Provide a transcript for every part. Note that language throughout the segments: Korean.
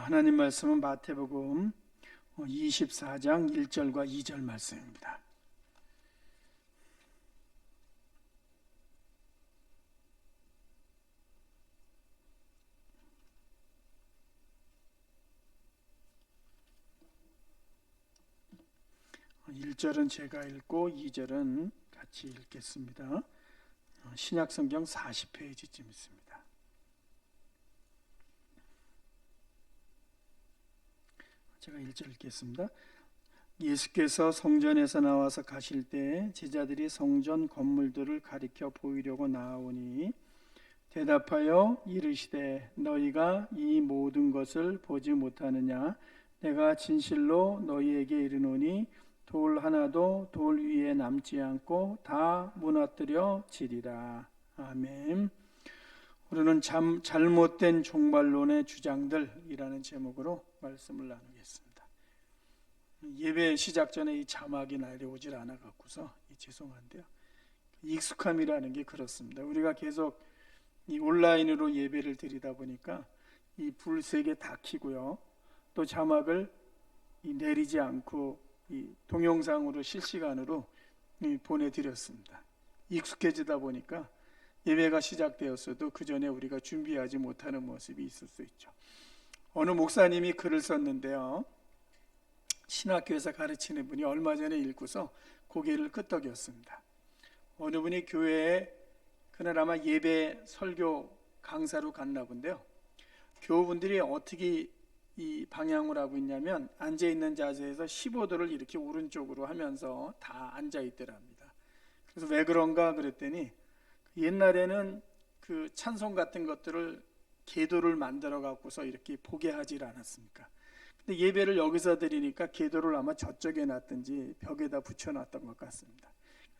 하나님 말씀은 마태복음 24장 1절과 2절 말씀입니다. 일 1절은 제가 읽고 2절은 같이 읽겠습니다. 신약성경 40페이지쯤 있습니다. 제가 1절 읽겠습니다. 예수께서 성전에서 나와서 가실 때 제자들이 성전 건물들을 가리켜 보이려고 나아오니 대답하여 이르시되 너희가 이 모든 것을 보지 못하느냐? 내가 진실로 너희에게 이르노니 돌 하나도 돌 위에 남지 않고 다 무너뜨려지리라. 아멘. 우리는 잘못된 종말론의 주장들이라는 제목으로 말씀을 나누겠습니다. 예배 시작 전에 이 자막이 내려오질 않아 갖고서 죄송한데요. 익숙함이라는 게 그렇습니다. 우리가 계속 이 온라인으로 예배를 드리다 보니까 이 불 세 개 다 켜고요. 또 자막을 내리지 않고 이 동영상으로 실시간으로 보내드렸습니다. 익숙해지다 보니까 예배가 시작되었어도 그 전에 우리가 준비하지 못하는 모습이 있을 수 있죠. 어느 목사님이 글을 썼는데요. 신학교에서 가르치는 분이 얼마 전에 읽고서 고개를 끄덕였습니다. 어느 분이 교회에 그날 아마 예배 설교 강사로 갔나 본데요. 교우분들이 어떻게 이 방향을 하고 있냐면 앉아있는 자세에서 15도를 이렇게 오른쪽으로 하면서 다 앉아있더랍니다. 그래서 왜 그런가 그랬더니 옛날에는 그 찬송 같은 것들을 계도를 만들어 갖고서 이렇게 보게 하질 않았습니까? 근데 예배를 여기서 드리니까 계도를 아마 저쪽에 놨든지 벽에다 붙여놨던 것 같습니다.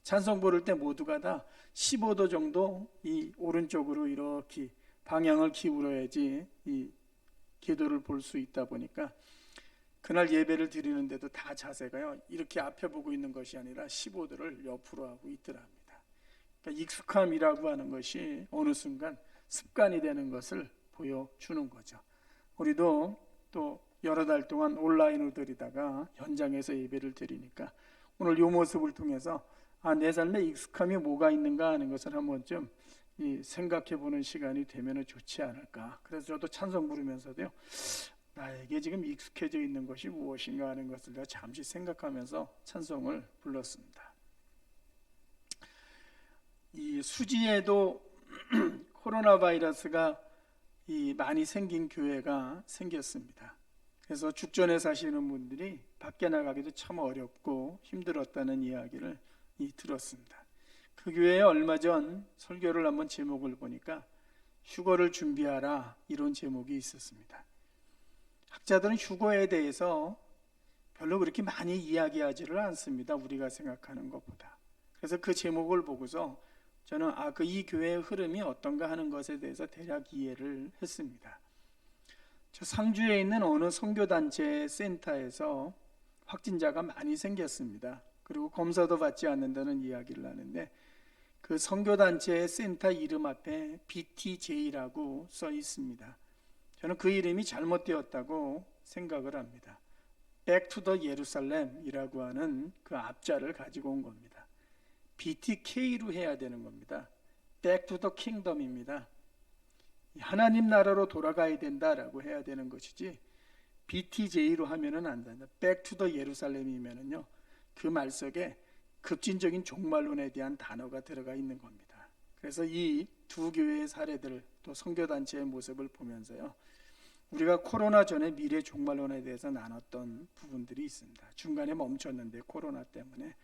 찬송 부를 때 모두가 다 15도 정도 이 오른쪽으로 이렇게 방향을 기울여야지 이 계도를 볼 수 있다 보니까 그날 예배를 드리는데도 다 자세가요 이렇게 앞에 보고 있는 것이 아니라 15도를 옆으로 하고 있더랍니다. 그러니까 익숙함이라고 하는 것이 어느 순간 습관이 되는 것을 보여주는 거죠. 우리도 또 여러 달 동안 온라인으로 드리다가 현장에서 예배를 드리니까 오늘 이 모습을 통해서 내 삶에 익숙함이 뭐가 있는가 하는 것을 한번 좀 생각해 보는 시간이 되면 좋지 않을까. 그래서 저도 찬송 부르면서도요, 나에게 지금 익숙해져 있는 것이 무엇인가 하는 것을 잠시 생각하면서 찬송을 불렀습니다. 이 수지에도 코로나 바이러스가 많이 생긴 교회가 생겼습니다. 그래서 죽전에 사시는 분들이 밖에 나가기도 참 어렵고 힘들었다는 이야기를 들었습니다. 그 교회에 얼마 전 설교를 한번 제목을 보니까 휴거를 준비하라 이런 제목이 있었습니다. 학자들은 휴거에 대해서 별로 그렇게 많이 이야기하지를 않습니다. 우리가 생각하는 것보다. 그래서 그 제목을 보고서 저는 이 교회의 흐름이 어떤가 하는 것에 대해서 대략 이해를 했습니다. 저 상주에 있는 어느 선교단체 센터에서 확진자가 많이 생겼습니다. 그리고 검사도 받지 않는다는 이야기를 하는데 그 선교단체의 센터 이름 앞에 BTJ라고 써 있습니다. 저는 그 이름이 잘못되었다고 생각을 합니다. Back to the Jerusalem이라고 하는 그 앞자를 가지고 온 겁니다. BTK로 해야 되는 겁니다. Back to the Kingdom입니다. 하나님 나라로 돌아가야 된다라고 해야 되는 것이지 BTJ로 하면은 안 된다. Back to the Jerusalem이면은요 그 말 속에 급진적인 종말론에 대한 단어가 들어가 있는 겁니다. 그래서 이 두 교회의 사례들 또 선교단체의 모습을 보면서요 우리가 코로나 전에 미래 종말론에 대해서 나눴던 부분들이 있습니다. 중간에 멈췄는데 코로나 때문에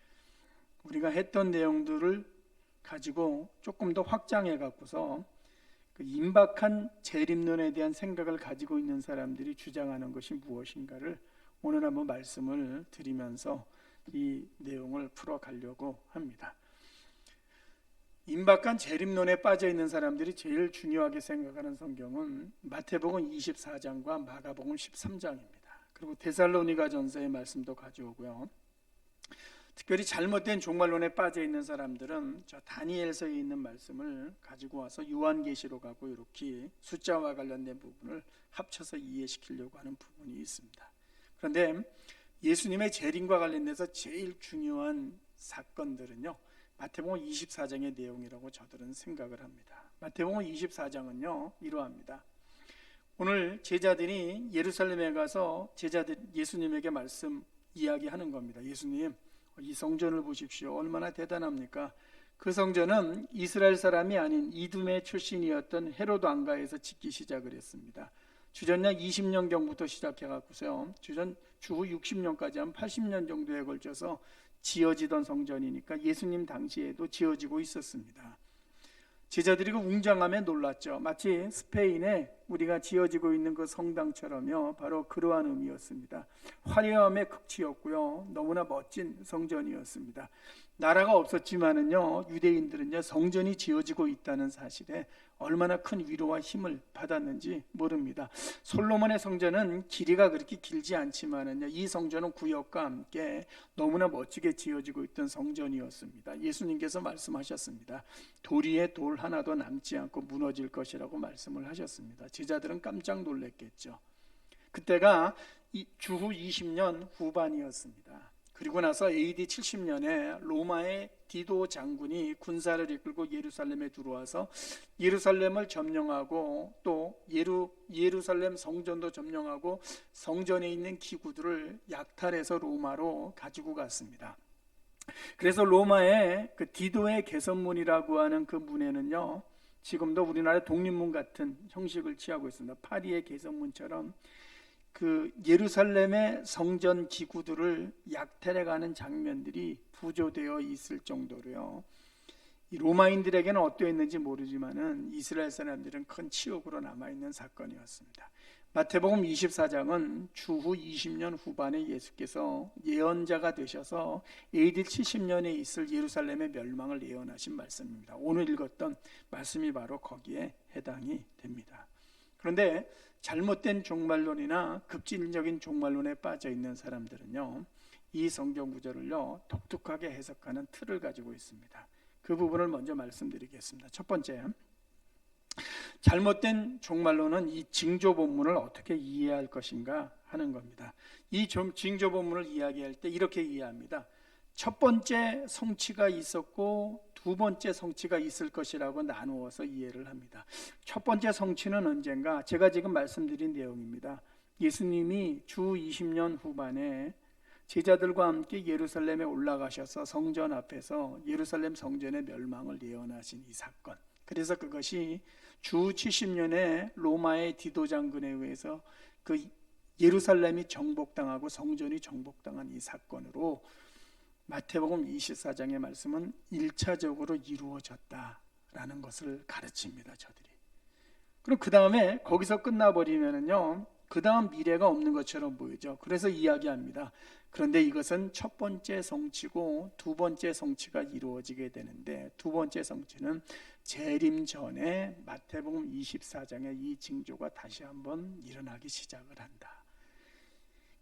우리가 했던 내용들을 가지고 조금 더 확장해 갖고서 그 임박한 재림론에 대한 생각을 가지고 있는 사람들이 주장하는 것이 무엇인가를 오늘 한번 말씀을 드리면서 이 내용을 풀어가려고 합니다. 임박한 재림론에 빠져 있는 사람들이 제일 중요하게 생각하는 성경은 마태복음 24장과 마가복음 13장입니다. 그리고 데살로니가 전서의 말씀도 가져오고요. 특별히 잘못된 종말론에 빠져 있는 사람들은 저 다니엘서에 있는 말씀을 가지고 와서 요한계시록하고 이렇게 숫자와 관련된 부분을 합쳐서 이해시키려고 하는 부분이 있습니다. 그런데 예수님의 재림과 관련돼서 제일 중요한 사건들은요, 마태복음 24장의 내용이라고 저들은 생각을 합니다. 마태복음 24장은요 이러합니다. 오늘 제자들이 예루살렘에 가서 예수님에게 말씀 이야기하는 겁니다. 예수님, 이 성전을 보십시오. 얼마나 대단합니까? 그 성전은 이스라엘 사람이 아닌 이두메 출신이었던 헤롯 왕가에서 짓기 시작을 했습니다. 주전약 20년경부터 시작해갖고서요, 주후 60년까지 한 80년 정도에 걸쳐서 지어지던 성전이니까 예수님 당시에도 지어지고 있었습니다. 제자들이 그 웅장함에 놀랐죠. 마치 스페인에 우리가 지어지고 있는 그 성당처럼요, 바로 그러한 의미였습니다. 화려함의 극치였고요, 너무나 멋진 성전이었습니다. 나라가 없었지만은요, 유대인들은요 성전이 지어지고 있다는 사실에 얼마나 큰 위로와 힘을 받았는지 모릅니다. 솔로몬의 성전은 길이가 그렇게 길지 않지만은요, 이 성전은 구역과 함께 너무나 멋지게 지어지고 있던 성전이었습니다. 예수님께서 말씀하셨습니다. 돌 위에 돌 하나도 남지 않고 무너질 것이라고 말씀을 하셨습니다. 제자들은 깜짝 놀랐겠죠. 그때가 주후 20년 후반이었습니다. 그리고 나서 AD 70년에 로마의 디도 장군이 군사를 이끌고 예루살렘에 들어와서 예루살렘을 점령하고 또 예루살렘 성전도 점령하고 성전에 있는 기구들을 약탈해서 로마로 가지고 갔습니다. 그래서 로마의 그 디도의 개선문이라고 하는 그 문에는요, 지금도 우리나라의 독립문 같은 형식을 취하고 있습니다. 파리의 개선문처럼 그 예루살렘의 성전 기구들을 약탈해가는 장면들이 부조되어 있을 정도로요, 이 로마인들에게는 어떠했는지 모르지만은 이스라엘 사람들은 큰 치욕으로 남아있는 사건이었습니다. 마태복음 24장은 주후 20년 후반에 예수께서 예언자가 되셔서 AD 70년에 있을 예루살렘의 멸망을 예언하신 말씀입니다. 오늘 읽었던 말씀이 바로 거기에 해당이 됩니다. 그런데 잘못된 종말론이나 급진적인 종말론에 빠져 있는 사람들은요, 이 성경 구절을요 독특하게 해석하는 틀을 가지고 있습니다. 그 부분을 먼저 말씀드리겠습니다. 첫 번째, 잘못된 종말론은 이 징조 본문을 어떻게 이해할 것인가 하는 겁니다. 이 징조 본문을 이야기할 때 이렇게 이해합니다. 첫 번째 성취가 있었고 두 번째 성취가 있을 것이라고 나누어서 이해를 합니다. 첫 번째 성취는 언젠가, 제가 지금 말씀드린 내용입니다. 예수님이 주 20년 후반에 제자들과 함께 예루살렘에 올라가셔서 성전 앞에서 예루살렘 성전의 멸망을 예언하신 이 사건, 그래서 그것이 주 70년에 로마의 디도 장군에 의해서 그 예루살렘이 정복당하고 성전이 정복당한 이 사건으로 마태복음 24장의 말씀은 1차적으로 이루어졌다라는 것을 가르칩니다. 저들이. 그럼 그 다음에 거기서 끝나버리면은요, 그 다음 미래가 없는 것처럼 보이죠. 그래서 이야기합니다. 그런데 이것은 첫 번째 성취고 두 번째 성취가 이루어지게 되는데, 두 번째 성취는 재림 전에 마태복음 24장의 이 징조가 다시 한번 일어나기 시작을 한다.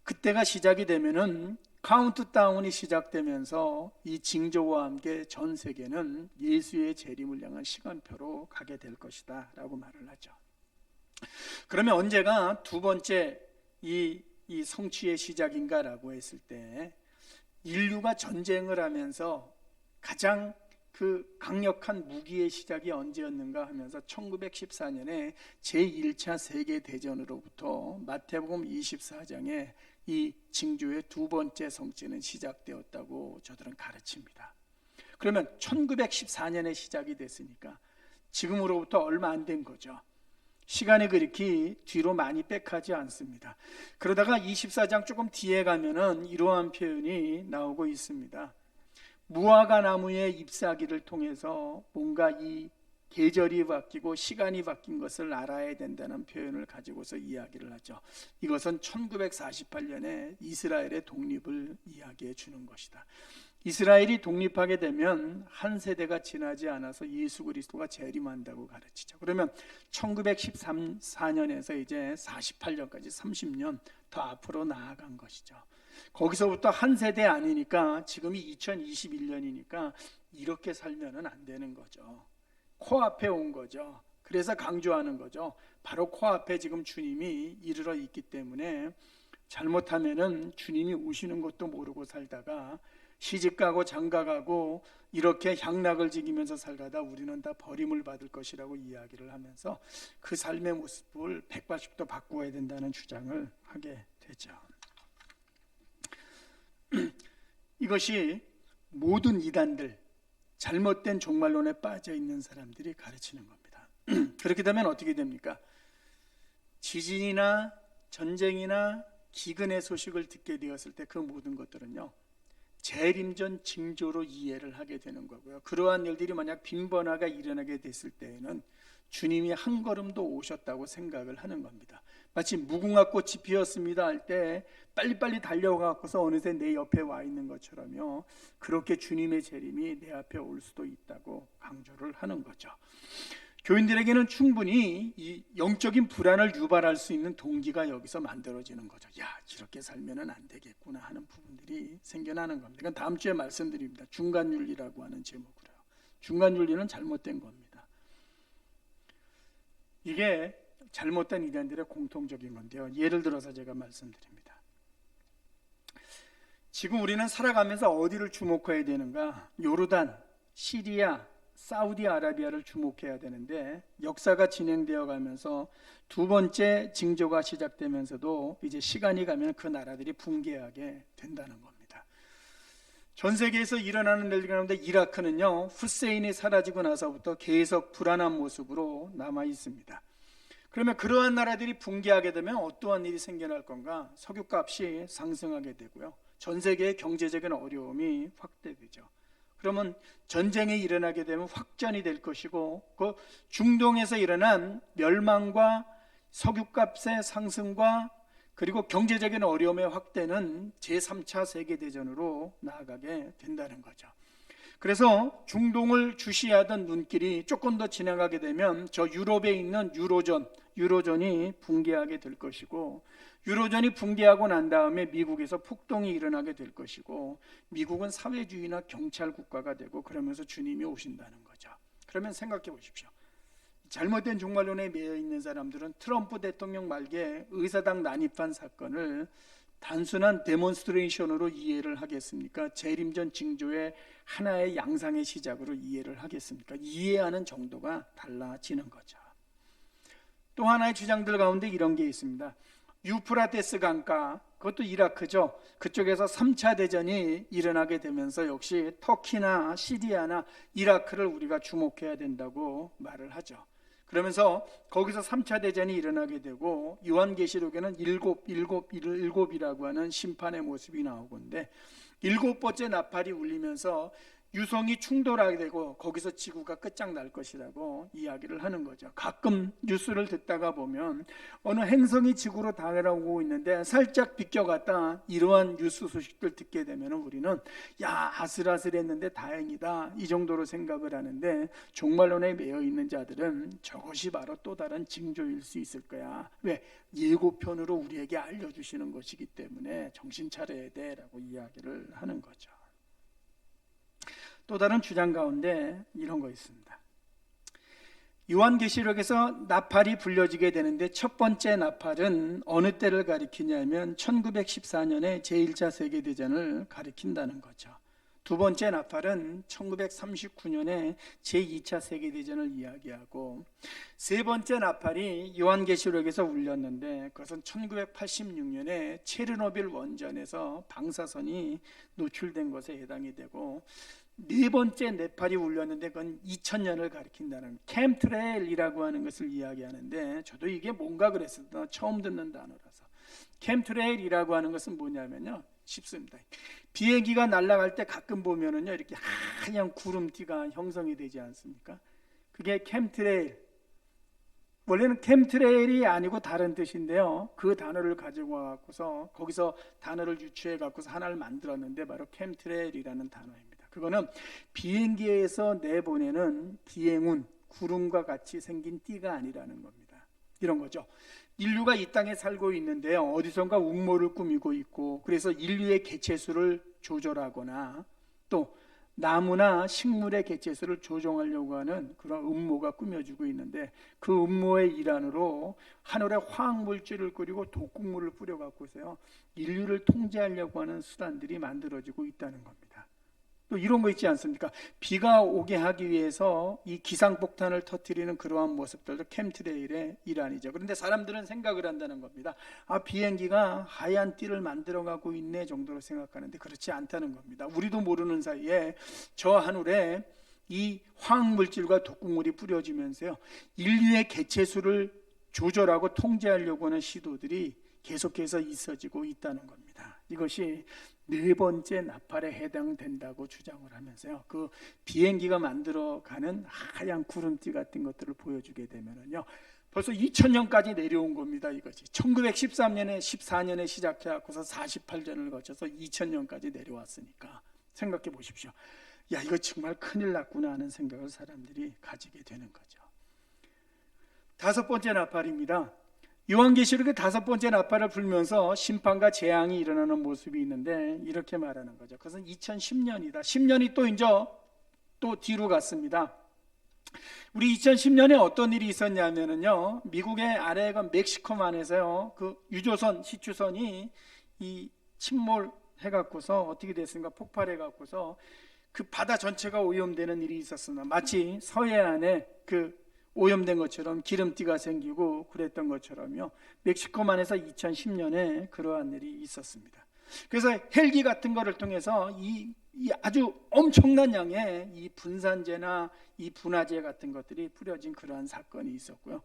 그때가 시작이 되면은 카운트다운이 시작되면서 이 징조와 함께 전 세계는 예수의 재림을 향한 시간표로 가게 될 것이다 라고 말을 하죠. 그러면 언제가 두 번째 이 성취의 시작인가 라고 했을 때, 인류가 전쟁을 하면서 가장 그 강력한 무기의 시작이 언제였는가 하면서 1914년에 제1차 세계대전으로부터 마태복음 24장에 이 징조의 두 번째 성취는 시작되었다고 저들은 가르칩니다. 그러면 1914년에 시작이 됐으니까 지금으로부터 얼마 안 된 거죠. 시간이 그렇게 뒤로 많이 빽하지 않습니다. 그러다가 24장 조금 뒤에 가면은 이러한 표현이 나오고 있습니다. 무화과 나무의 잎사귀를 통해서 뭔가 이 계절이 바뀌고 시간이 바뀐 것을 알아야 된다는 표현을 가지고서 이야기를 하죠. 이것은 1948년에 이스라엘의 독립을 이야기해 주는 것이다. 이스라엘이 독립하게 되면 한 세대가 지나지 않아서 예수 그리스도가 재림한다고 가르치죠. 그러면 1914년에서 이제 48년까지 30년 더 앞으로 나아간 것이죠. 거기서부터 한 세대 아니니까 지금이 2021년이니까 이렇게 살면은 안 되는 거죠. 코앞에 온 거죠. 그래서 강조하는 거죠. 바로 코앞에 지금 주님이 이르러 있기 때문에 잘못하면은 주님이 오시는 것도 모르고 살다가 시집가고 장가가고 이렇게 향락을 지기면서 살다가 우리는 다 버림을 받을 것이라고 이야기를 하면서 그 삶의 모습을 180도 바꾸어야 된다는 주장을 하게 되죠. 이것이 모든 이단들, 잘못된 종말론에 빠져 있는 사람들이 가르치는 겁니다. 그렇게 되면 어떻게 됩니까? 지진이나 전쟁이나 기근의 소식을 듣게 되었을 때 그 모든 것들은요, 재림전 징조로 이해를 하게 되는 거고요. 그러한 일들이 만약 빈번하게 일어나게 됐을 때에는 주님이 한 걸음도 오셨다고 생각을 하는 겁니다. 마치 무궁화 꽃이 피었습니다 할 때 빨리빨리 달려가고서 어느새 내 옆에 와 있는 것처럼요, 그렇게 주님의 재림이 내 앞에 올 수도 있다고 강조를 하는 거죠. 교인들에게는 충분히 이 영적인 불안을 유발할 수 있는 동기가 여기서 만들어지는 거죠. 야, 이렇게 살면은 안 되겠구나 하는 부분들이 생겨나는 겁니다. 이건 다음 주에 말씀드립니다. 중간윤리라고 하는 제목으로요. 중간윤리는 잘못된 겁니다. 이게 잘못된 이단들의 공통적인 건데요. 예를 들어서 제가 말씀드립니다. 지금 우리는 살아가면서 어디를 주목해야 되는가? 요르단, 시리아, 사우디아라비아를 주목해야 되는데 역사가 진행되어 가면서 두 번째 징조가 시작되면서도 이제 시간이 가면 그 나라들이 붕괴하게 된다는 겁니다. 전 세계에서 일어나는 일들 가운데 이라크는요, 후세인이 사라지고 나서부터 계속 불안한 모습으로 남아 있습니다. 그러면 그러한 나라들이 붕괴하게 되면 어떠한 일이 생겨날 건가? 석유값이 상승하게 되고요, 전 세계의 경제적인 어려움이 확대되죠. 그러면 전쟁이 일어나게 되면 확전이 될 것이고, 그 중동에서 일어난 멸망과 석유값의 상승과 그리고 경제적인 어려움의 확대는 제3차 세계대전으로 나아가게 된다는 거죠. 그래서 중동을 주시하던 눈길이 조금 더 지나가게 되면 저 유럽에 있는 유로존이 붕괴하게 될 것이고, 유로존이 붕괴하고 난 다음에 미국에서 폭동이 일어나게 될 것이고, 미국은 사회주의나 경찰 국가가 되고, 그러면서 주님이 오신다는 거죠. 그러면 생각해 보십시오. 잘못된 종말론에 매여 있는 사람들은 트럼프 대통령 말기에 의사당 난입한 사건을 단순한 데몬스트레이션으로 이해를 하겠습니까? 재림전 징조의 하나의 양상의 시작으로 이해를 하겠습니까? 이해하는 정도가 달라지는 거죠. 또 하나의 주장들 가운데 이런 게 있습니다. 유프라테스 강가, 그것도 이라크죠. 그쪽에서 3차 대전이 일어나게 되면서 역시 터키나 시리아나 이라크를 우리가 주목해야 된다고 말을 하죠. 그러면서 거기서 3차 대전이 일어나게 되고, 요한계시록에는 일곱이라고 하는 심판의 모습이 나오건데, 7번째 나팔이 울리면서 유성이 충돌하게 되고 거기서 지구가 끝장날 것이라고 이야기를 하는 거죠. 가끔 뉴스를 듣다가 보면 어느 행성이 지구로 다가오고 있는데 살짝 비껴갔다, 이러한 뉴스 소식들 듣게 되면 우리는 야, 아슬아슬했는데 다행이다, 이 정도로 생각을 하는데, 종말론에 매여 있는 자들은 저것이 바로 또 다른 징조일 수 있을 거야. 왜? 예고편으로 우리에게 알려주시는 것이기 때문에 정신 차려야 돼라고 이야기를 하는 거죠. 또 다른 주장 가운데 이런 거 있습니다. 요한계시록에서 나팔이 불려지게 되는데 첫 번째 나팔은 어느 때를 가리키냐면 1914년의 제1차 세계대전을 가리킨다는 거죠. 두 번째 나팔은 1939년에 제2차 세계대전을 이야기하고, 세 번째 나팔이 요한계시록에서 울렸는데 그것은 1986년에 체르노빌 원전에서 방사선이 노출된 것에 해당이 되고, 네 번째 나팔이 울렸는데 그건 2000년을 가리킨다는, 캠트레일이라고 하는 것을 이야기하는데, 저도 이게 뭔가 그랬어요. 처음 듣는 단어라서. 캠트레일이라고 하는 것은 뭐냐면요, 쉽습니다. 비행기가 날아갈 때 가끔 보면은요, 이렇게 하얀 구름티가 형성이 되지 않습니까? 그게 캠트레일. 원래는 캠트레일이 아니고 다른 뜻인데요, 그 단어를 가지고 와서 거기서 단어를 유추해 갖고서 하나를 만들었는데 바로 캠트레일이라는 단어입니다. 그거는 비행기에서 내보내는 비행운, 구름과 같이 생긴 띠가 아니라는 겁니다. 이런 거죠. 인류가 이 땅에 살고 있는데요, 어디선가 음모를 꾸미고 있고, 그래서 인류의 개체수를 조절하거나 또 나무나 식물의 개체수를 조정하려고 하는 그런 음모가 꾸며지고 있는데, 그 음모의 일환으로 하늘에 화학물질을 끓이고 독극물을 뿌려갖고서요 인류를 통제하려고 하는 수단들이 만들어지고 있다는 겁니다. 또 이런 거 있지 않습니까? 비가 오게 하기 위해서 이 기상폭탄을 터뜨리는 그러한 모습들도 캠트레일의 일환이죠. 그런데 사람들은 생각을 한다는 겁니다. 아, 비행기가 하얀 띠를 만들어가고 있네 정도로 생각하는데 그렇지 않다는 겁니다. 우리도 모르는 사이에 저 하늘에 이 화학물질과 독극물이 뿌려지면서요 인류의 개체수를 조절하고 통제하려고 하는 시도들이 계속해서 있어지고 있다는 겁니다. 이것이 네 번째 나팔에 해당된다고 주장을 하면서요 그 비행기가 만들어가는 하얀 구름띠 같은 것들을 보여주게 되면은요 벌써 2000년까지 내려온 겁니다. 이것이 1913년에 14년에 시작해서 48년을 거쳐서 2000년까지 내려왔으니까 생각해 보십시오. 야, 이거 정말 큰일 났구나 하는 생각을 사람들이 가지게 되는 거죠. 다섯 번째 나팔입니다. 요한계시록의 다섯 번째 나팔을 불면서 심판과 재앙이 일어나는 모습이 있는데 이렇게 말하는 거죠. 그것은 2010년이다. 10년이 또 이제 또 뒤로 갔습니다. 우리 2010년에 어떤 일이 있었냐면요, 미국의 아래가 멕시코만에서요, 그 유조선 시추선이 이 침몰해갖고서 어떻게 됐습니까? 폭발해갖고서 그 바다 전체가 오염되는 일이 있었습니다. 마치 서해안에 그 오염된 것처럼 기름띠가 생기고 그랬던 것처럼요 멕시코만에서 2010년에 그러한 일이 있었습니다. 그래서 헬기 같은 거를 통해서 이 아주 엄청난 양의 이 분산재나 이 분화재 같은 것들이 뿌려진 그러한 사건이 있었고요,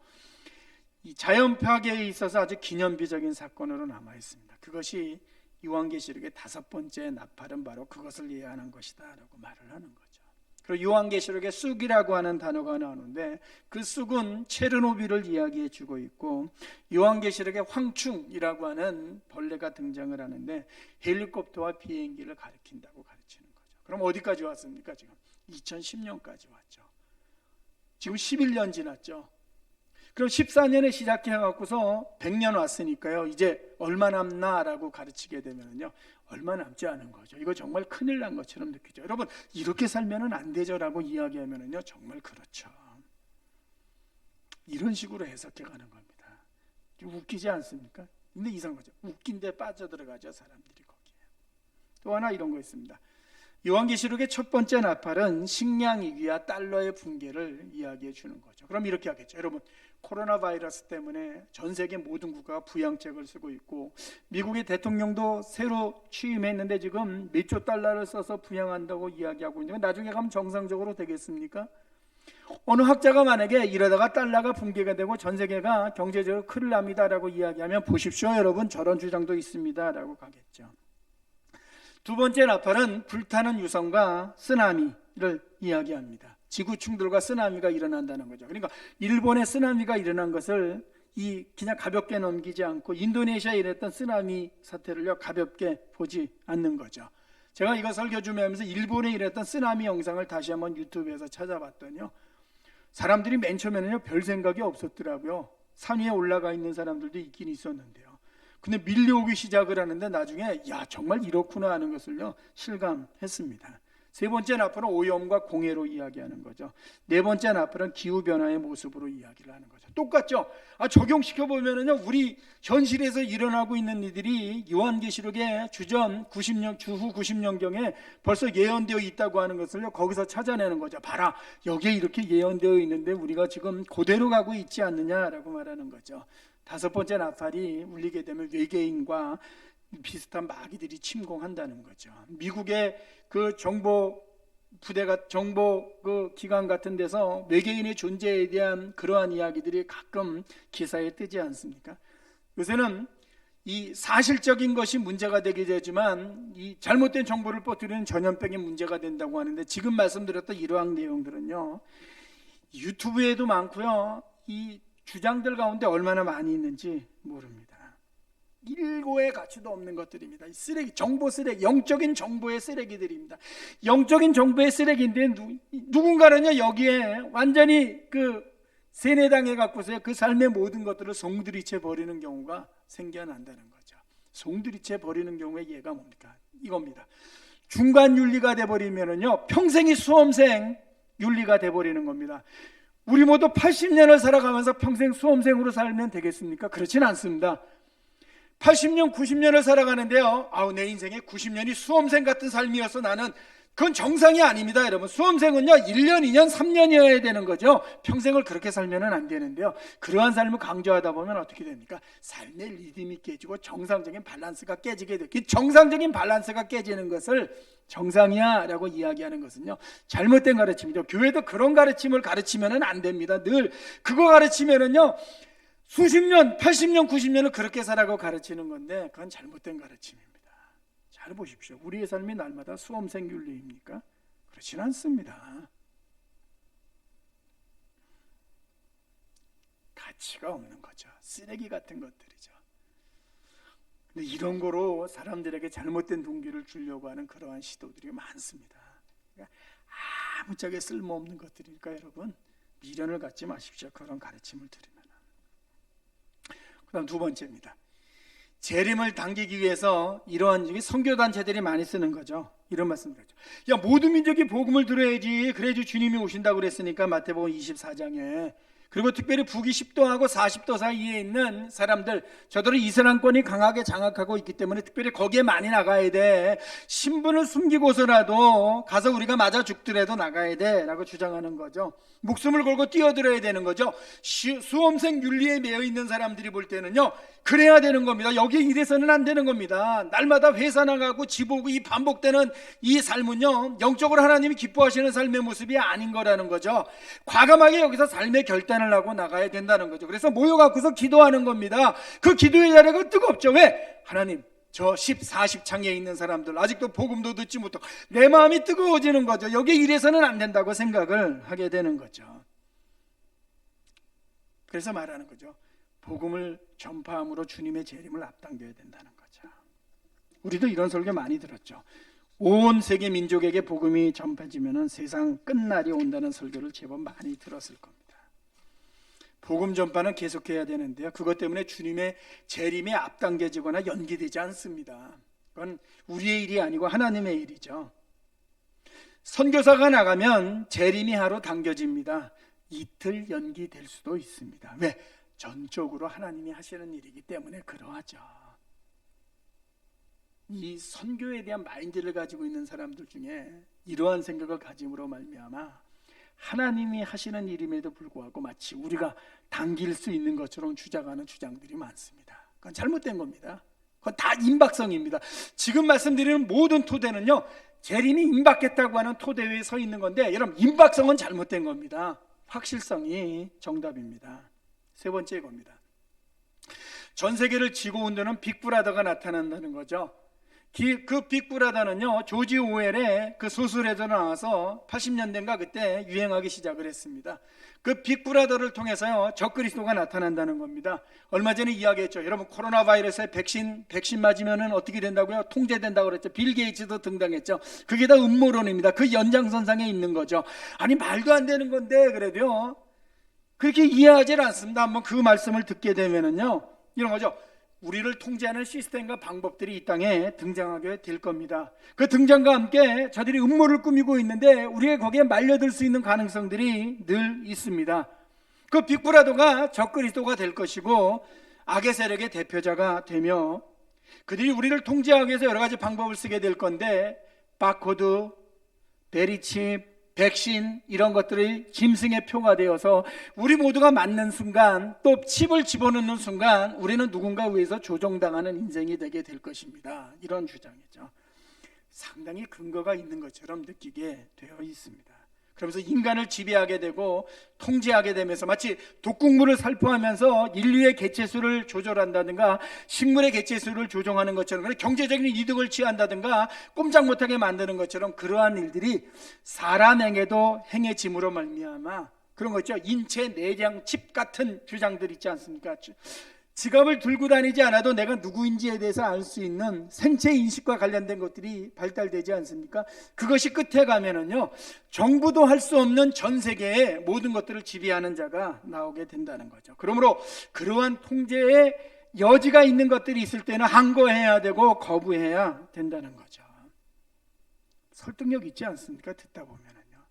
이 자연 파괴에 있어서 아주 기념비적인 사건으로 남아 있습니다. 그것이 요한계시록의 다섯 번째 나팔은 바로 그것을 예언하는 것이다 라고 말을 하는 거죠. 그리고 요한계시록에 쑥이라고 하는 단어가 나오는데 그 쑥은 체르노빌을 이야기해 주고 있고, 요한계시록에 황충이라고 하는 벌레가 등장을 하는데 헬리콥터와 비행기를 가리킨다고 가르치는 거죠. 그럼 어디까지 왔습니까? 지금 2010년까지 왔죠. 지금 11년 지났죠. 그럼 14년에 시작해 갖고서 100년 왔으니까요 이제 얼마 남나라고 가르치게 되면요 얼마 남지 않은 거죠. 이거 정말 큰일 난 것처럼 느끼죠. 여러분, 이렇게 살면은 안 되죠라고 이야기하면은요 정말 그렇죠. 이런 식으로 해석해 가는 겁니다. 좀 웃기지 않습니까? 근데 이상한 거죠. 웃긴데 빠져들어가죠 사람들이 거기에. 또 하나 이런 거 있습니다. 요한계시록의 첫 번째 나팔은 식량 위기와 달러의 붕괴를 이야기해 주는 거죠. 그럼 이렇게 하겠죠. 여러분, 코로나 바이러스 때문에 전 세계 모든 국가가 부양책을 쓰고 있고 미국의 대통령도 새로 취임했는데 지금 몇 조 달러를 써서 부양한다고 이야기하고 있는데 나중에 가면 정상적으로 되겠습니까? 어느 학자가 만약에 이러다가 달러가 붕괴가 되고 전 세계가 경제적으로 큰일 납니다라고 이야기하면 보십시오 여러분, 저런 주장도 있습니다라고 가겠죠. 두 번째 나팔은 불타는 유성과 쓰나미를 이야기합니다. 지구 충돌과 쓰나미가 일어난다는 거죠. 그러니까 일본의 쓰나미가 일어난 것을 그냥 가볍게 넘기지 않고 인도네시아에 일어났던 쓰나미 사태를요 가볍게 보지 않는 거죠. 제가 이거 설교 준비하면서 일본에 일어났던 쓰나미 영상을 다시 한번 유튜브에서 찾아봤더니요 사람들이 맨 처음에는요 별 생각이 없었더라고요. 산 위에 올라가 있는 사람들도 있긴 있었는데요. 근데 밀려오기 시작을 하는데 나중에 야 정말 이렇구나 하는 것을요 실감했습니다. 세 번째 나팔은 오염과 공해로 이야기하는 거죠. 네 번째 나팔은 기후변화의 모습으로 이야기를 하는 거죠. 똑같죠? 적용시켜보면은요, 우리 현실에서 일어나고 있는 일들이 요한계시록의 주후 90년경에 벌써 예언되어 있다고 하는 것을요, 거기서 찾아내는 거죠. 봐라, 여기에 이렇게 예언되어 있는데 우리가 지금 그대로 가고 있지 않느냐라고 말하는 거죠. 다섯 번째 나팔이 울리게 되면 외계인과 비슷한 마귀들이 침공한다는 거죠. 미국의 그 정보 그 기관 같은 데서 외계인의 존재에 대한 그러한 이야기들이 가끔 기사에 뜨지 않습니까? 요새는 이 사실적인 것이 문제가 되게 되지만 이 잘못된 정보를 퍼뜨리는 전염병이 문제가 된다고 하는데, 지금 말씀드렸던 이러한 내용들은요 유튜브에도 많고요 이 주장들 가운데 얼마나 많이 있는지 모릅니다. 일고의 가치도 없는 것들입니다. 쓰레기, 정보 쓰레기, 영적인 정보의 쓰레기들입니다. 영적인 정보의 쓰레기인데 누군가는요 여기에 완전히 그 세뇌당해 갖고서 그 삶의 모든 것들을 송두리째 버리는 경우가 생겨난다는 거죠. 송두리째 버리는 경우의 예가 뭡니까? 이겁니다. 중간 윤리가 돼버리면은요, 평생이 수험생 윤리가 돼버리는 겁니다. 우리 모두 80년을 살아가면서 평생 수험생으로 살면 되겠습니까? 그렇진 않습니다. 80년, 90년을 살아가는데요, 내 인생에 90년이 수험생 같은 삶이어서 나는, 그건 정상이 아닙니다. 여러분, 수험생은요 1년, 2년, 3년이어야 되는 거죠. 평생을 그렇게 살면 안 되는데요, 그러한 삶을 강조하다 보면 어떻게 됩니까? 삶의 리듬이 깨지고 정상적인 밸런스가 깨지게 돼요. 그 정상적인 밸런스가 깨지는 것을 정상이야 라고 이야기하는 것은요, 잘못된 가르침이죠. 교회도 그런 가르침을 가르치면 안 됩니다. 늘 그거 가르치면은요, 수십 년, 80년, 90년을 그렇게 살아고 가르치는 건데, 그건 잘못된 가르침입니다. 잘 보십시오. 우리의 삶이 날마다 수험생 윤리입니까? 그렇진 않습니다. 가치가 없는 거죠. 쓰레기 같은 것들이죠. 근데 이런 거로 사람들에게 잘못된 동기를 주려고 하는 그러한 시도들이 많습니다. 그러니까 아무짝에 쓸모없는 것들이니까 여러분, 미련을 갖지 마십시오. 그런 가르침을 들으면. 그 다음 두 번째입니다. 재림을 당기기 위해서 이러한 선교단체들이 많이 쓰는 거죠. 이런 말씀드렸죠. 야, 모든 민족이 복음을 들어야지, 그래야지 주님이 오신다고 그랬으니까 마태복음 24장에. 그리고 특별히 북위 10도하고 40도 사이에 있는 사람들, 저들은 이슬람권이 강하게 장악하고 있기 때문에 특별히 거기에 많이 나가야 돼. 신분을 숨기고서라도 가서 우리가 맞아 죽더라도 나가야 돼 라고 주장하는 거죠. 목숨을 걸고 뛰어들어야 되는 거죠. 수험생 윤리에 매여 있는 사람들이 볼 때는요, 그래야 되는 겁니다. 여기에 이래서는 안 되는 겁니다. 날마다 회사 나가고 집 오고 이 반복되는 이 삶은요, 영적으로 하나님이 기뻐하시는 삶의 모습이 아닌 거라는 거죠. 과감하게 여기서 삶의 결단을 하고 나가야 된다는 거죠. 그래서 모여갖고서 기도하는 겁니다. 그 기도의 자리가 뜨겁죠. 왜? 하나님, 저 10, 40창에 있는 사람들 아직도 복음도 듣지 못하고 내 마음이 뜨거워지는 거죠. 여기에 이래서는 안 된다고 생각을 하게 되는 거죠. 그래서 말하는 거죠. 복음을 전파함으로 주님의 재림을 앞당겨야 된다는 거죠. 우리도 이런 설교 많이 들었죠. 온 세계 민족에게 복음이 전파지면은 세상 끝날이 온다는 설교를 제법 많이 들었을 겁니다. 복음 전파는 계속해야 되는데요, 그것 때문에 주님의 재림이 앞당겨지거나 연기되지 않습니다. 그건 우리의 일이 아니고 하나님의 일이죠. 선교사가 나가면 재림이 하루 당겨집니다. 이틀 연기될 수도 있습니다. 왜? 전적으로 하나님이 하시는 일이기 때문에 그러하죠. 이 선교에 대한 마인드를 가지고 있는 사람들 중에 이러한 생각을 가짐으로 말미암아 하나님이 하시는 일임에도 불구하고 마치 우리가 당길 수 있는 것처럼 주장하는 주장들이 많습니다. 그건 잘못된 겁니다. 그건 다 임박성입니다. 지금 말씀드리는 모든 토대는요, 재림이 임박했다고 하는 토대 위에 서 있는 건데, 여러분, 임박성은 잘못된 겁니다. 확실성이 정답입니다. 세 번째 이겁니다. 전 세계를 지고 온다는 빅브라더가 나타난다는 거죠. 그 빅브라더는요, 조지 오웰의 그 소설에도 나와서 80년대인가 그때 유행하기 시작을 했습니다. 그 빅브라더를 통해서요, 적그리스도가 나타난다는 겁니다. 얼마 전에 이야기했죠. 여러분, 코로나 바이러스에 백신 맞으면은 어떻게 된다고요? 통제된다고 그랬죠. 빌 게이츠도 등장했죠. 그게 다 음모론입니다. 그 연장선상에 있는 거죠. 아니, 말도 안 되는 건데 그래도요, 그렇게 이해하지 않습니다. 한번 그 말씀을 듣게 되면은요, 이런 거죠. 우리를 통제하는 시스템과 방법들이 이 땅에 등장하게 될 겁니다. 그 등장과 함께 저들이 음모를 꾸미고 있는데 우리가 거기에 말려들 수 있는 가능성들이 늘 있습니다. 그 빅브라더가 적그리스도가 될 것이고 악의 세력의 대표자가 되며 그들이 우리를 통제하기 위해서 여러 가지 방법을 쓰게 될 건데, 바코드, 베리칩, 백신, 이런 것들이 짐승의 표가 되어서 우리 모두가 맞는 순간, 또 칩을 집어넣는 순간 우리는 누군가에 의해서 조종당하는 인생이 되게 될 것입니다. 이런 주장이죠. 상당히 근거가 있는 것처럼 느끼게 되어 있습니다. 그러면서 인간을 지배하게 되고 통제하게 되면서 마치 독극물을 살포하면서 인류의 개체수를 조절한다든가 식물의 개체수를 조종하는 것처럼, 경제적인 이득을 취한다든가 꼼짝 못하게 만드는 것처럼 그러한 일들이 사람에게도 행해짐으로 말미암아 그런 거 있죠. 인체 내장 칩 같은 주장들 있지 않습니까? 지갑을 들고 다니지 않아도 내가 누구인지에 대해서 알 수 있는 생체 인식과 관련된 것들이 발달되지 않습니까? 그것이 끝에 가면은요, 정부도 할 수 없는 전 세계의 모든 것들을 지배하는 자가 나오게 된다는 거죠. 그러므로 그러한 통제의 여지가 있는 것들이 있을 때는 항거해야 되고 거부해야 된다는 거죠. 설득력 있지 않습니까? 듣다 보면은요.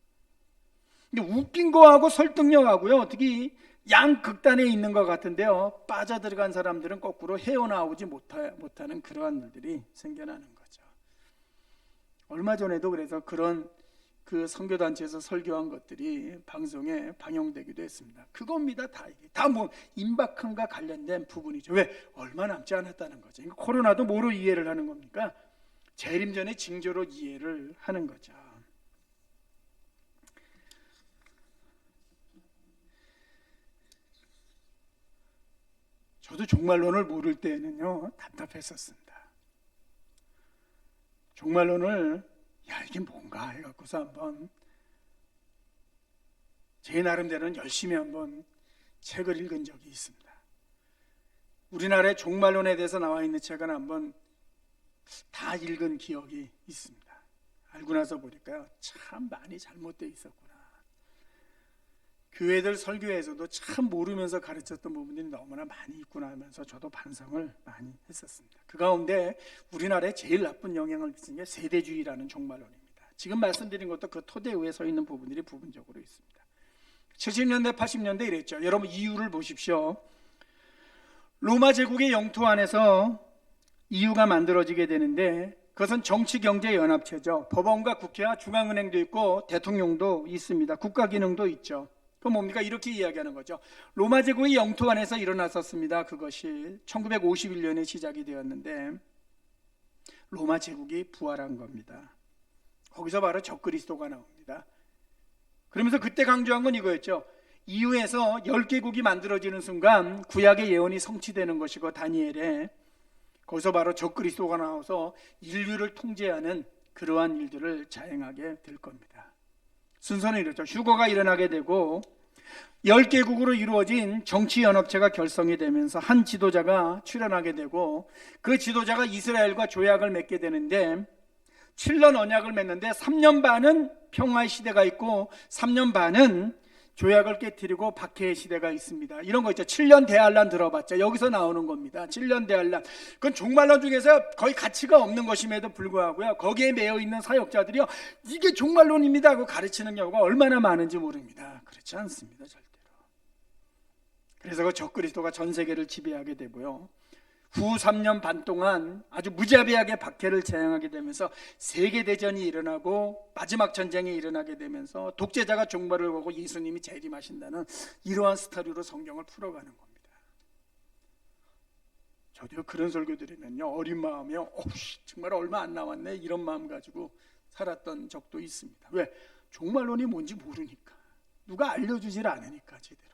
근데 웃긴 거하고 설득력하고요, 특히 양극단에 있는 것 같은데요, 빠져들어간 사람들은 거꾸로 헤어나오지 못하는 그러한 일들이 생겨나는 거죠. 얼마 전에도 그래서 그런 그 선교단체에서 설교한 것들이 방송에 방영되기도 했습니다. 그겁니다. 다 이게 다 뭐 임박함과 관련된 부분이죠. 왜? 얼마 남지 않았다는 거죠. 코로나도 뭐로 이해를 하는 겁니까? 재림 전의 징조로 이해를 하는 거죠. 저도 종말론을 모를 때는요, 답답했었습니다. 종말론을 이게 뭔가 해갖고서 한번 제 나름대로는 열심히 한번 책을 읽은 적이 있습니다. 우리나라의 종말론에 대해서 나와 있는 책은 한번 다 읽은 기억이 있습니다. 알고 나서 보니까요, 참 많이 잘못되어 있었구나. 교회들 설교에서도 참 모르면서 가르쳤던 부분들이 너무나 많이 있구나 하면서 저도 반성을 많이 했었습니다. 그 가운데 우리나라에 제일 나쁜 영향을 미친 게 세대주의라는 종말론입니다. 지금 말씀드린 것도 그 토대 위에 서 있는 부분들이 부분적으로 있습니다. 70년대 80년대 이랬죠. 여러분 이유를 보십시오. 로마 제국의 영토 안에서 EU가 만들어지게 되는데 그것은 정치경제연합체죠. 법원과 국회와 중앙은행도 있고 대통령도 있습니다. 국가기능도 있죠. 그럼 뭡니까? 이렇게 이야기하는 거죠. 로마 제국의 영토 안에서 일어났었습니다. 그것이 1951년에 시작이 되었는데 로마 제국이 부활한 겁니다. 거기서 바로 적그리스도가 나옵니다. 그러면서 그때 강조한 건 이거였죠. EU에서 10개국이 만들어지는 순간 구약의 예언이 성취되는 것이고 다니엘에 거기서 바로 적그리스도가 나와서 인류를 통제하는 그러한 일들을 자행하게 될 겁니다. 순서는 이렇죠. 휴거가 일어나게 되고 10개국으로 이루어진 정치연합체가 결성이 되면서 한 지도자가 출현하게 되고 그 지도자가 이스라엘과 조약을 맺게 되는데 7년 언약을 맺는데 3년 반은 평화의 시대가 있고 3년 반은 조약을 깨뜨리고 박해의 시대가 있습니다. 이런 거 있죠. 7년 대환란 들어봤죠. 여기서 나오는 겁니다. 7년 대환란. 그건 종말론 중에서 거의 가치가 없는 것임에도 불구하고요, 거기에 매여 있는 사역자들이요, 이게 종말론입니다 하고 가르치는 경우가 얼마나 많은지 모릅니다. 그렇지 않습니다, 절대로. 그래서 그 적그리스도가 전 세계를 지배하게 되고요, 후 3년 반 동안 아주 무자비하게 박해를 자행하게 되면서 세계대전이 일어나고 마지막 전쟁이 일어나게 되면서 독재자가 종말을 보고 예수님이 재림하신다는 이러한 스토리로 성경을 풀어가는 겁니다. 저도 그런 설교 들으면요, 어린 마음에 정말 얼마 안 남았네 이런 마음 가지고 살았던 적도 있습니다. 왜? 종말론이 뭔지 모르니까, 누가 알려주질 않으니까 제대로.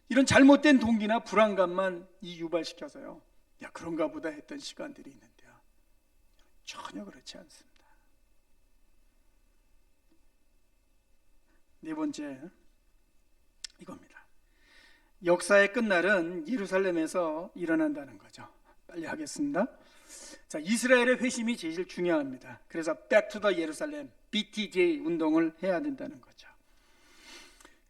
이런 잘못된 동기나 불안감만 유발시켜서요, 야 그런가 보다 했던 시간들이 있는데요, 전혀 그렇지 않습니다. 네 번째 이겁니다. 역사의 끝날은 예루살렘에서 일어난다는 거죠. 빨리 하겠습니다. 자, 이스라엘의 회심이 제일 중요합니다. 그래서 Back to the Jerusalem, BTJ 운동을 해야 된다는 거죠.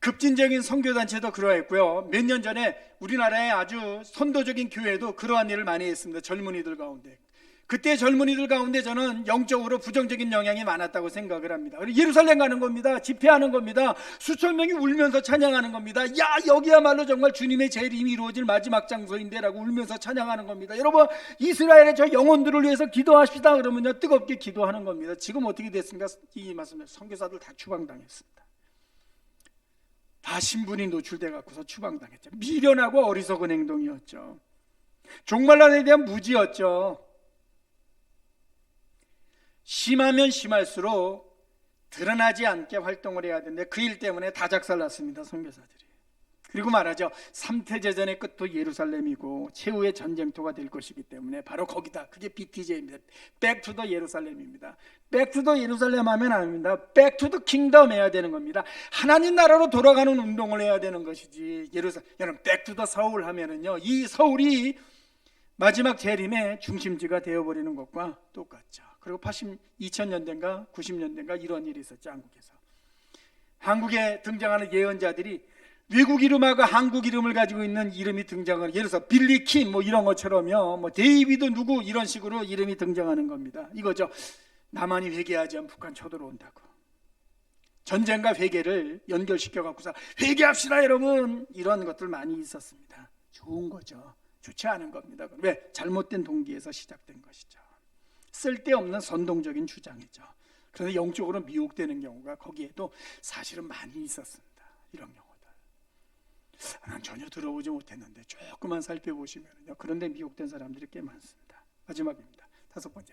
급진적인 선교단체도 그러했고요, 몇 년 전에 우리나라의 아주 선도적인 교회도 그러한 일을 많이 했습니다. 젊은이들 가운데. 그때 젊은이들 가운데 저는 영적으로 부정적인 영향이 많았다고 생각을 합니다. 예루살렘 가는 겁니다. 집회하는 겁니다. 수천 명이 울면서 찬양하는 겁니다. 야 여기야말로 정말 주님의 재림이 이루어질 마지막 장소인데 라고 울면서 찬양하는 겁니다. 여러분 이스라엘의 저 영혼들을 위해서 기도하시다 그러면요, 뜨겁게 기도하는 겁니다. 지금 어떻게 됐습니까? 이 말씀에 선교사들 다 추방당했습니다. 다 신분이 노출돼 갖고서 추방당했죠. 미련하고 어리석은 행동이었죠. 종말론에 대한 무지였죠. 심하면 심할수록 드러나지 않게 활동을 해야 되는데 그 일 때문에 다 작살났습니다, 선교사들이. 그리고 말하죠. 삼태제전의 끝도 예루살렘이고 최후의 전쟁터가 될 것이기 때문에 바로 거기다. 그게 BTJ입니다. Back to the 예루살렘입니다. Back to the 예루살렘 하면 아닙니다. Back to the kingdom 해야 되는 겁니다. 하나님 나라로 돌아가는 운동을 해야 되는 것이지. 여러분 Back to the 서울 하면은요, 이 서울이 마지막 재림의 중심지가 되어버리는 것과 똑같죠. 그리고 2000년대인가 90년대인가 이런 일이 있었죠. 한국에서. 한국에 등장하는 예언자들이 외국 이름하고 한국 이름을 가지고 있는 이름이 등장하는, 예를 들어서 빌리 킴 뭐 이런 것처럼요, 뭐 데이비드 누구 이런 식으로 이름이 등장하는 겁니다. 이거죠. 남한이 회개하지 않으면 북한 쳐들어온다고. 전쟁과 회개를 연결시켜 갖고서 회개합시다 여러분, 이런 것들 많이 있었습니다. 좋은 거죠. 좋지 않은 겁니다. 왜? 잘못된 동기에서 시작된 것이죠. 쓸데없는 선동적인 주장이죠. 그런데 영적으로 미혹되는 경우가 거기에도 사실은 많이 있었습니다. 이런 경우들. 난 전혀 들어보지 못했는데 조금만 살펴보시면요, 그런데 미혹된 사람들이 꽤 많습니다. 마지막입니다. 5번째,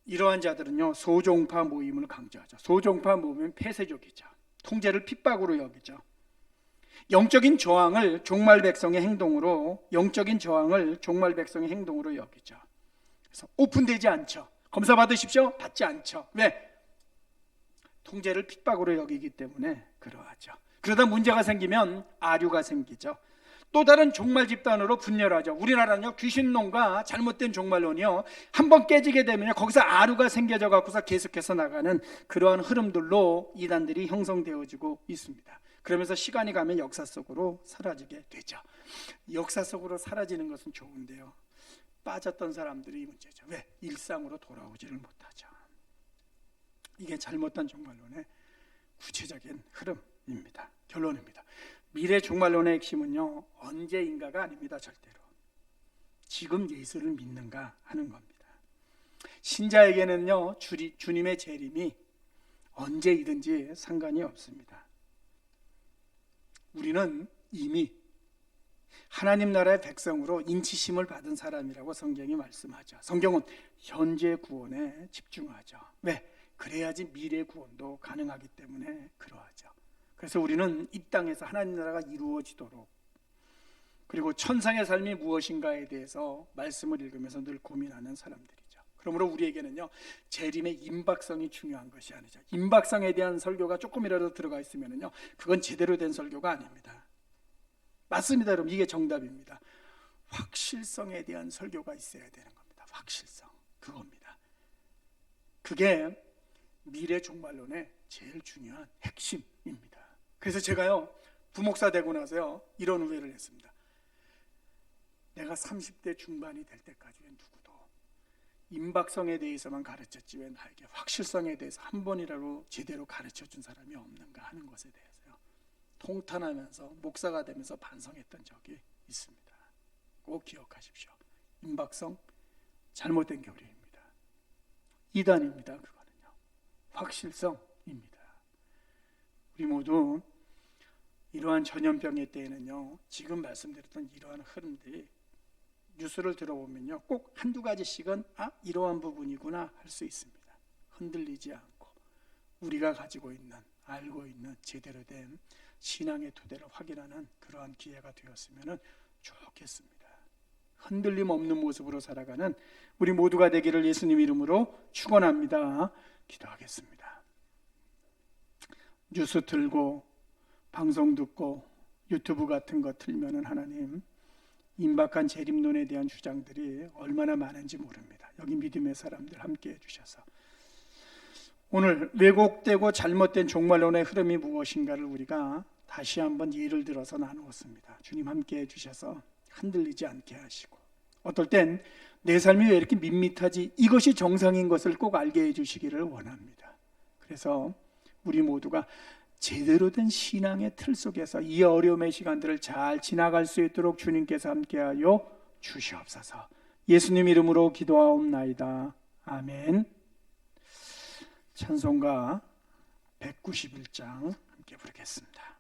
이러한 자들은요 소종파 모임을 강조하죠. 소종파 모임은 폐쇄적이죠. 통제를 핍박으로 여기죠. 영적인 저항을 종말 백성의 행동으로 여기죠. 그래서 오픈되지 않죠. 검사 받으십시오. 받지 않죠. 왜? 통제를 핍박으로 여기기 때문에 그러하죠. 그러다 문제가 생기면 아류가 생기죠. 또 다른 종말 집단으로 분열하죠. 우리나라는요, 귀신론과 잘못된 종말론이요, 한번 깨지게 되면요, 거기서 아류가 생겨져 갖고서 계속해서 나가는 그러한 흐름들로 이단들이 형성되어지고 있습니다. 그러면서 시간이 가면 역사 속으로 사라지게 되죠. 역사 속으로 사라지는 것은 좋은데요, 빠졌던 사람들이 문제죠. 왜? 일상으로 돌아오지를 못하죠. 이게 잘못된 종말론의 구체적인 흐름입니다. 결론입니다. 미래 종말론의 핵심은요, 언제인가가 아닙니다. 절대로 지금 예수를 믿는가 하는 겁니다. 신자에게는요, 주님의 재림이 언제이든지 상관이 없습니다. 우리는 이미 하나님 나라의 백성으로 인치심을 받은 사람이라고 성경이 말씀하죠. 성경은 현재 구원에 집중하죠. 왜? 그래야지 미래 구원도 가능하기 때문에 그러하죠. 그래서 우리는 이 땅에서 하나님 나라가 이루어지도록, 그리고 천상의 삶이 무엇인가에 대해서 말씀을 읽으면서 늘 고민하는 사람들이죠. 그러므로 우리에게는요, 재림의 임박성이 중요한 것이 아니죠. 임박성에 대한 설교가 조금이라도 들어가 있으면요, 그건 제대로 된 설교가 아닙니다. 맞습니다, 여러분. 이게 정답입니다. 확실성에 대한 설교가 있어야 되는 겁니다. 확실성, 그겁니다. 그게 미래 종말론의 제일 중요한 핵심입니다. 그래서 제가요, 부목사 되고 나서요, 이런 후회를 했습니다. 내가 30대 중반이 될 때까지 왜 누구도 임박성에 대해서만 가르쳤지 왜 나에게 확실성에 대해서 한 번이라도 제대로 가르쳐준 사람이 없는가 하는 것에 대해서요, 통탄하면서 목사가 되면서 반성했던 적이 있습니다. 꼭 기억하십시오. 임박성 잘못된 교리입니다. 이단입니다. 그거는요, 확실성입니다. 우리 모두 이러한 전염병의 때에는요, 지금 말씀드렸던 이러한 흐름들이 뉴스를 들어보면요, 꼭 한두 가지씩은 이러한 부분이구나 할 수 있습니다. 흔들리지 않고 우리가 가지고 있는, 알고 있는 제대로 된 신앙의 토대를 확인하는 그러한 기회가 되었으면 좋겠습니다. 흔들림 없는 모습으로 살아가는 우리 모두가 되기를 예수님 이름으로 축원합니다. 기도하겠습니다. 뉴스 틀고 방송 듣고 유튜브 같은 거 틀면은 하나님, 임박한 재림론에 대한 주장들이 얼마나 많은지 모릅니다. 여기 믿음의 사람들 함께 해주셔서 오늘 왜곡되고 잘못된 종말론의 흐름이 무엇인가를 우리가 다시 한번 예를 들어서 나누었습니다. 주님 함께 해주셔서 흔들리지 않게 하시고, 어떨 땐 내 삶이 왜 이렇게 밋밋하지, 이것이 정상인 것을 꼭 알게 해주시기를 원합니다. 그래서 우리 모두가 제대로 된 신앙의 틀 속에서 이 어려움의 시간들을 잘 지나갈 수 있도록 주님께서 함께하여 주시옵소서. 예수님 이름으로 기도하옵나이다. 아멘. 찬송가 191장 함께 부르겠습니다.